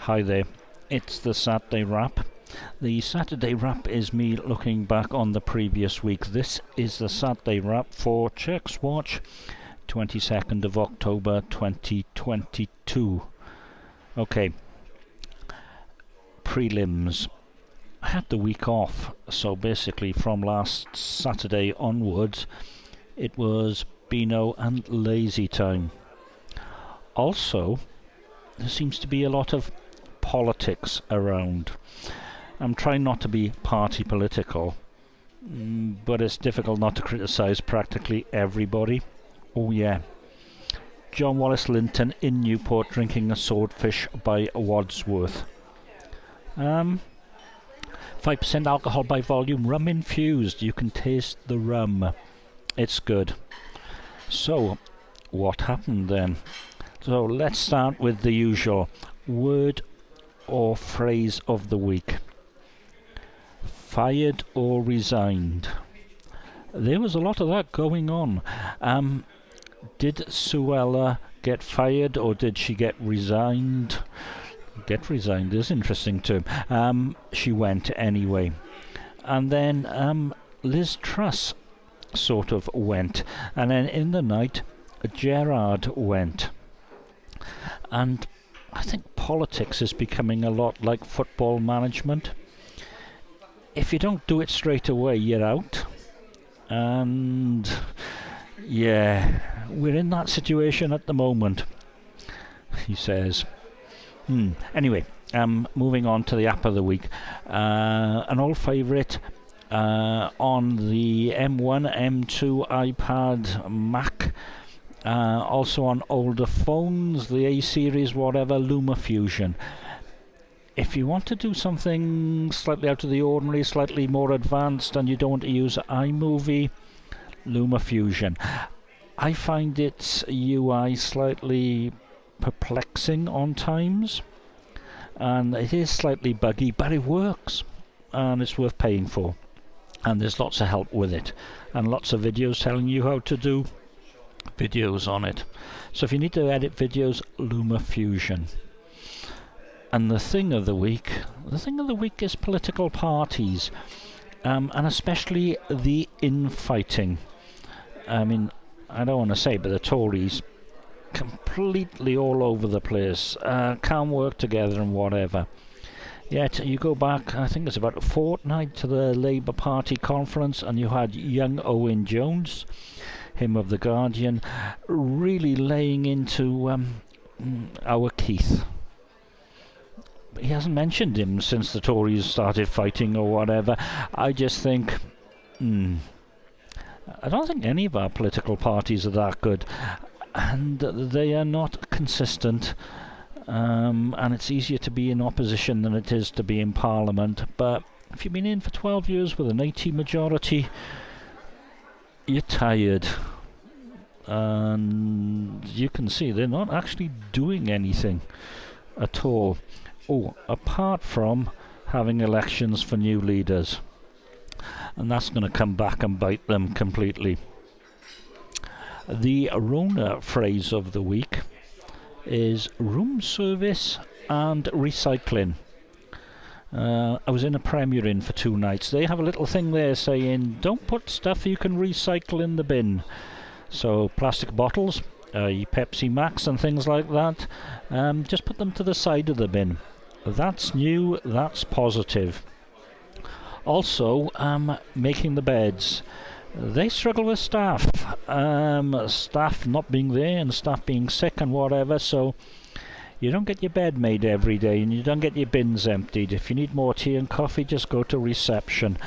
Hi there, it's the Saturday Wrap. The Saturday Wrap is me looking back on the previous week. This is the Saturday Wrap for Check's Watch, 22nd of October 2022. Okay, prelims. I had the week off, so basically from last Saturday onwards, it was Beano and lazy time. Also, there seems to be a lot of politics around. I'm trying not to be party political, but it's difficult not to criticise practically everybody. Oh yeah, John Wallace Linton in Newport drinking a swordfish by Wadsworth. 5% alcohol by volume, rum infused. You can taste the rum. It's good. So, what happened then? So let's start with the usual word or phrase of the week. Fired or resigned. There was a lot of that going on. Did Suella get fired or did she get resigned? Get resigned is interesting too. She went anyway. And then Liz Truss sort of went. And then in the night, Gerrard went. And I think politics is becoming a lot like football management. If you don't do it straight away, you're out. And yeah, we're in that situation at the moment, he says. Anyway, moving on to the app of the week. An old favourite on the M1, M2, iPad, Mac. Also on older phones, the A series, whatever, LumaFusion. If you want to do something slightly out of the ordinary, slightly more advanced, and you don't want to use iMovie, LumaFusion. I find its UI slightly perplexing on times, and it is slightly buggy, but it works, and it's worth paying for. And there's lots of help with it, and lots of videos telling you how to do videos on it. So if you need to edit videos, LumaFusion. And the thing of the week is political parties, and especially the infighting. I mean, I don't want to say, but the Tories completely all over the place, can't work together and whatever. Yet you go back, I think it's about a fortnight to the Labour Party conference, and you had young Owen Jones, him of The Guardian, really laying into our Keith. He hasn't mentioned him since the Tories started fighting or whatever. I just think, I don't think any of our political parties are that good, and they are not consistent. And it's easier to be in opposition than it is to be in Parliament. But if you've been in for 12 years with an 80 majority, you're tired. And you can see they're not actually doing anything at all. Oh, apart from having elections for new leaders. And that's going to come back and bite them completely. The Rona phrase of the week is room service and recycling. I was in a Premier Inn for 2 nights. They have a little thing there saying, don't put stuff you can recycle in the bin. So plastic bottles, Pepsi Max and things like that, just put them to the side of the bin. That's new, that's positive. Also, making the beds. They struggle with staff. Staff not being there and staff being sick and whatever, so you don't get your bed made every day and you don't get your bins emptied. If you need more tea and coffee, just go to reception.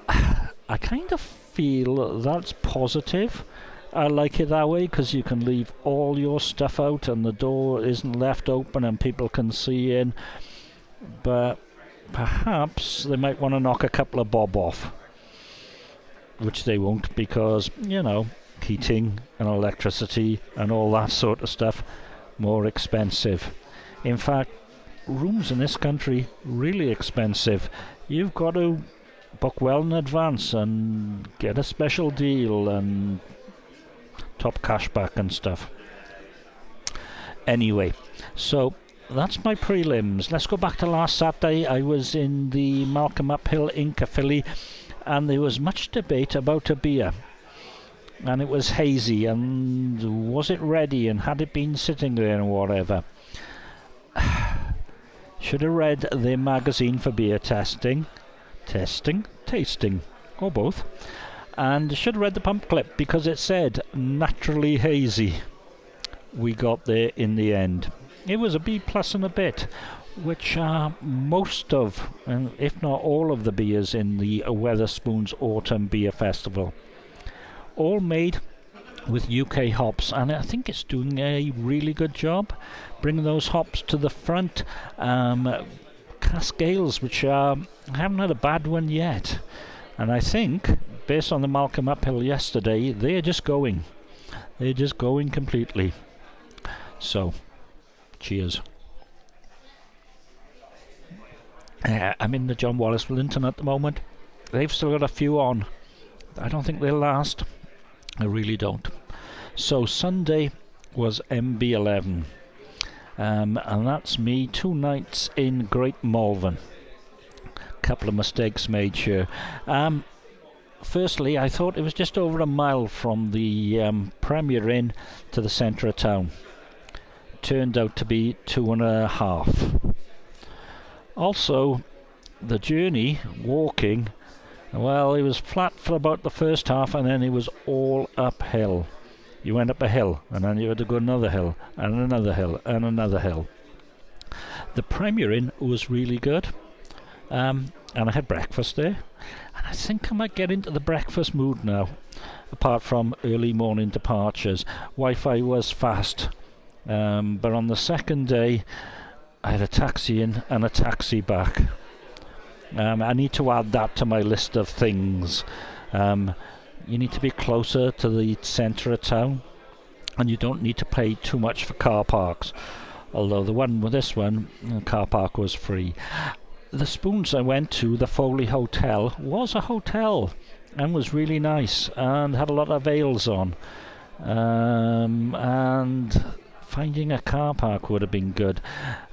I kind of feel that's positive. I like it that way because you can leave all your stuff out and the door isn't left open and people can see in. But perhaps they might want to knock a couple of bob off, which they won't because, you know, heating and electricity and all that sort of stuff, more expensive. In fact, rooms in this country, really expensive. You've got to book well in advance and get a special deal and top cashback and stuff. Anyway, so that's my prelims. Let's go back to last Saturday. I was in the Malcolm Uphill Inca Philly, and there was much debate about a beer. And it was hazy, and was it ready, and had it been sitting there and whatever. Should have read their magazine for beer tasting, or both. And should have read the pump clip, because it said naturally hazy. We got there in the end. It was a B plus and a bit, which are most of, if not all of the beers in the Wetherspoons Autumn Beer Festival. All made with UK hops, and I think it's doing a really good job bringing those hops to the front. Cask ales, which I haven't had a bad one yet, and I think, based on the Malcolm Uphill yesterday, they're just going completely. So, cheers. I'm in the John Wallace Wellington at the moment. They've still got a few on. I don't think they'll last. I really don't. So Sunday was MB11. And that's me 2 nights in Great Malvern. Couple of mistakes made here. Firstly, I thought it was just over a mile from the Premier Inn to the centre of town. Turned out to be 2.5. Also, the journey, walking, well, it was flat for about the first half, and then it was all uphill. You went up a hill, and then you had to go another hill, and another hill, and another hill. The Premier Inn was really good, and I had breakfast there, and I think I might get into the breakfast mood now, apart from early morning departures. Wi-Fi was fast, but on the second day, I had a taxi in and a taxi back. I need to add that to my list of things. You need to be closer to the centre of town, and you don't need to pay too much for car parks. Although this one, the car park was free. The Spoons I went to, the Foley Hotel, was a hotel and was really nice and had a lot of ales on. And finding a car park would have been good.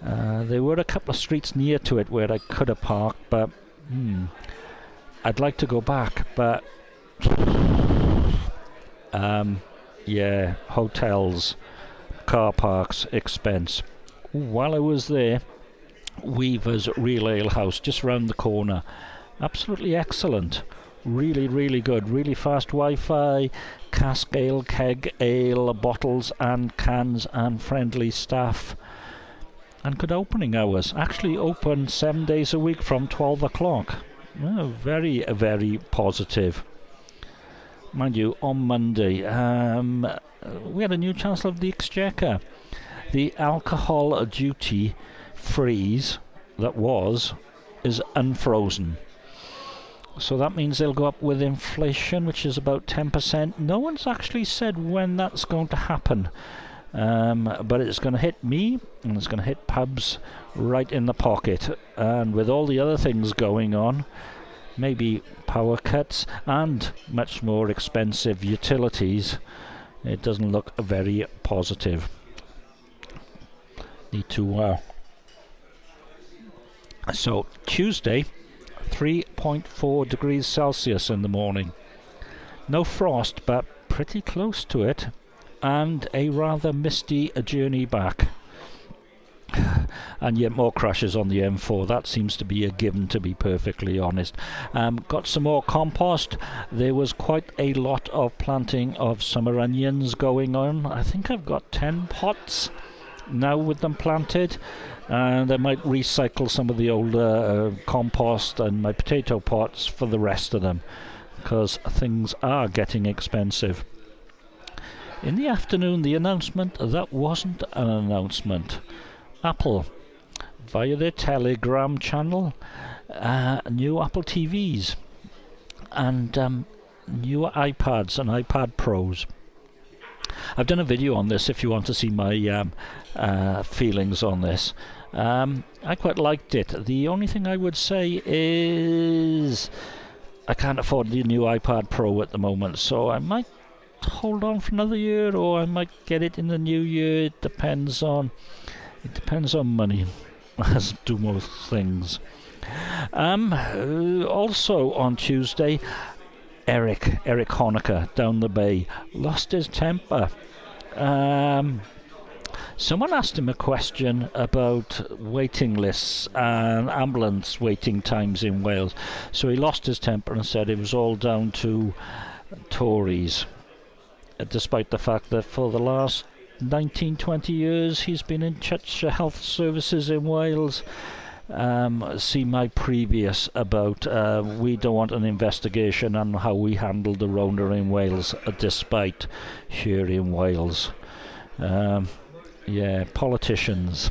There were a couple of streets near to it where I could have parked, but I'd like to go back. But yeah, hotels, car parks, expense. While I was there, Weaver's Real Ale House, just round the corner, absolutely excellent. Really, really good. Really fast Wi-Fi, cask ale, keg ale, bottles and cans, and friendly staff. And good opening hours. Actually open 7 days a week from 12 o'clock. Very, very positive. Mind you, on Monday, we had a new Chancellor of the Exchequer. The alcohol duty freeze that is unfrozen. So that means they'll go up with inflation, which is about 10%. No one's actually said when that's going to happen. But it's going to hit me, and it's going to hit pubs right in the pocket. And with all the other things going on, maybe power cuts and much more expensive utilities, it doesn't look very positive. Need to... So, Tuesday... 3.4 degrees Celsius in the morning. No frost, but pretty close to it, and a rather misty journey back. And yet more crashes on the M4. That seems to be a given, to be perfectly honest. Got some more compost. There was quite a lot of planting of summer onions going on. I think I've got 10 pots now with them planted. And I might recycle some of the older compost and my potato pots for the rest of them, because things are getting expensive. In the afternoon, the announcement that wasn't an announcement. Apple, via their Telegram channel, new Apple TVs and newer iPads and iPad Pros. I've done a video on this if you want to see my feelings on this. I quite liked it. The only thing I would say is I can't afford the new iPad Pro at the moment, so I might hold on for another year, or I might get it in the new year. It depends on It depends on money, as do most things. Also on Tuesday, Eric Honecker down the bay lost his temper. Someone asked him a question about waiting lists and ambulance waiting times in Wales. So he lost his temper and said it was all down to Tories, despite the fact that for the last 19-20 years he's been in charge of health services in Wales. See my previous about we don't want an investigation on how we handled the Rona in Wales, despite here in Wales. Yeah, politicians,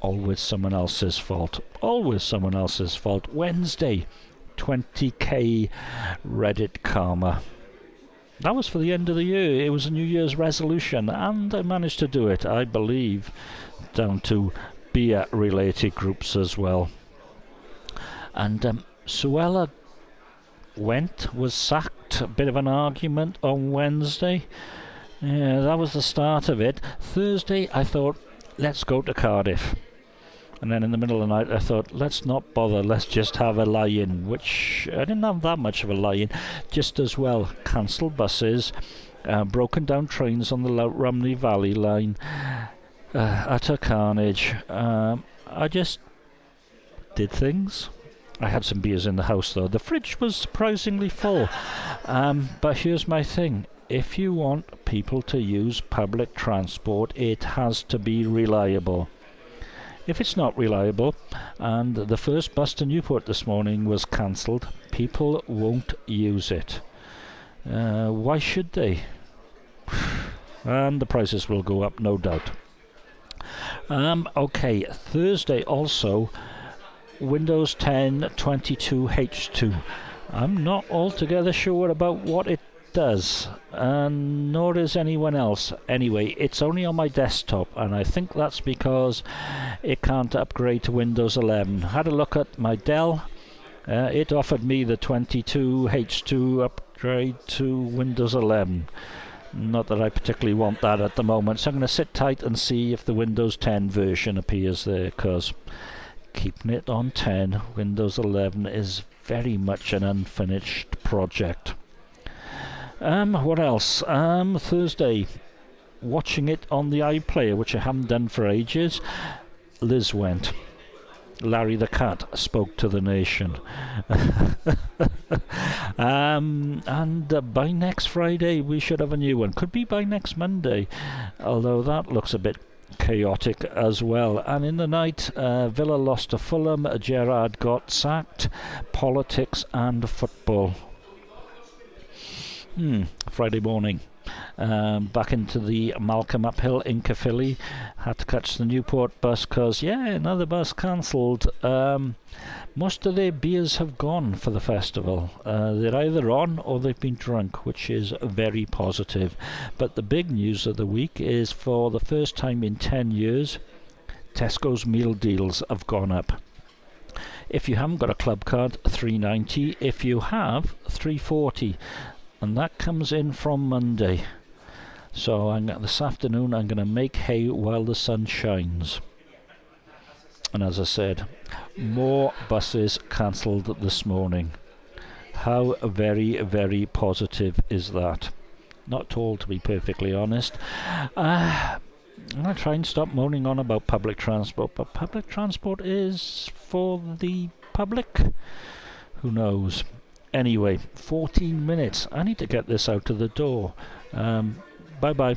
always someone else's fault. Always someone else's fault. Wednesday, 20k Reddit karma. That was for the end of the year. It was a New Year's resolution, and I managed to do it, I believe, down to beer-related groups as well. And Suella was sacked. A bit of an argument on Wednesday. Yeah, that was the start of it. Thursday, I thought, let's go to Cardiff. And then in the middle of the night, I thought, let's not bother, let's just have a lie-in, which I didn't have that much of a lie-in. Just as well, cancelled buses, broken down trains on the Rhymney Valley Line, utter carnage. I just did things. I had some beers in the house, though. The fridge was surprisingly full. But here's my thing. If you want people to use public transport, it has to be reliable. If it's not reliable, and the first bus to Newport this morning was cancelled, people won't use it. Why should they? And the prices will go up, no doubt. Okay, Thursday also, Windows 10 22H2. I'm not altogether sure about what it does, and nor is anyone else. Anyway, it's only on my desktop, and I think that's because it can't upgrade to Windows 11. Had a look at my Dell. It offered me the 22H2 upgrade to Windows 11. Not that I particularly want that at the moment, so I'm going to sit tight and see if the Windows 10 version appears there, because keeping it on 10, Windows 11 is very much an unfinished project. What else? Thursday, watching it on the iPlayer, which I haven't done for ages. Liz went. Larry the cat spoke to the nation. And by next Friday we should have a new one. Could be by next Monday, although that looks a bit chaotic as well. And in the night, Villa lost to Fulham, Gerrard got sacked, politics and football. Friday morning, back into the Malcolm uphill in Caerphilly. Had to catch the Newport bus because, another bus cancelled. Most of their beers have gone for the festival. They're either on or they've been drunk, which is very positive. But the big news of the week is, for the first time in 10 years, Tesco's meal deals have gone up. If you haven't got a club card, $3.90. If you have, $3.40. And that comes in from Monday. So this afternoon I'm going to make hay while the sun shines. And as I said, more buses cancelled this morning. How very, very positive is that? Not at all, to be perfectly honest. I'm going to try and stop moaning on about public transport, but public transport is for the public? Who knows? Anyway, 14 minutes. I need to get this out of the door. Bye-bye.